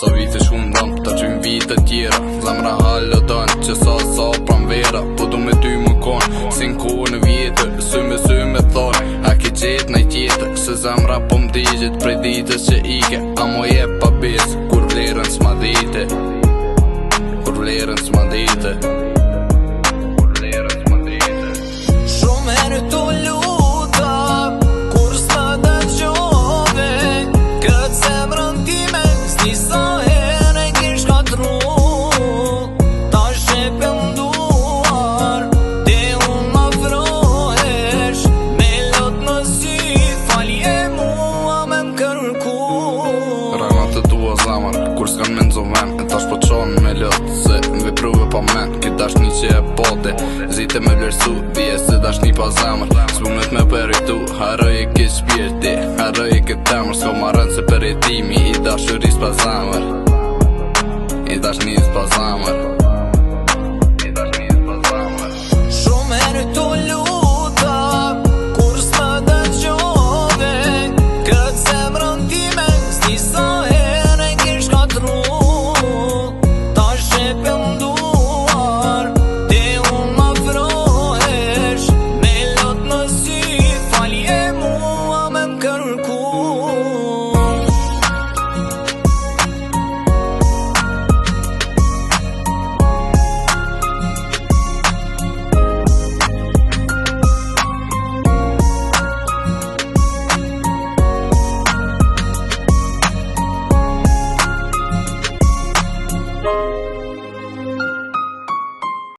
Sa vite shkundon, ta gjym vite tjera. Zemra halë dënë, që sa pran vera. Po du me ty më konë, si n'kohë në vjetër. Sy me thonë, a ki qetë nëj tjetër. Se zemra po m'digjit prej ditës që ike. A mo je pa besë, kur vlerën s'ma dite. Kur vlerën s'ma dite. Kur vlerën s'ma dite. Shumë herë t'u luta, kur s'ma dëgjove. Këtë zemrën time, s'di sa herë e kish katru. Ta shepën duar, te unë afrohesh. Me lot në sy, falje mua me m'kërku. Rana të tua zamër, kur s'kan me nxoven. E tash po qonë me lot, se m'veprove pa men. Këtë dashni që e pote, zite me vlerësu. Dije se dashni pa zamër, s'punët me peritu. Haroj e ke shpirti, haroj e ke temër. S'ko marrën se për jetimi, i dashuris pa zamër. I dashnis pa zamër. I dashnis pa zamër. Shumë herë t'u luta, kur s'ma dëgjove. Këtë zemrën time, s'di sa herë e kish katru. Ta shepën duar, te unë afrohesh. Me lot në sy, falje mua me m'kërku.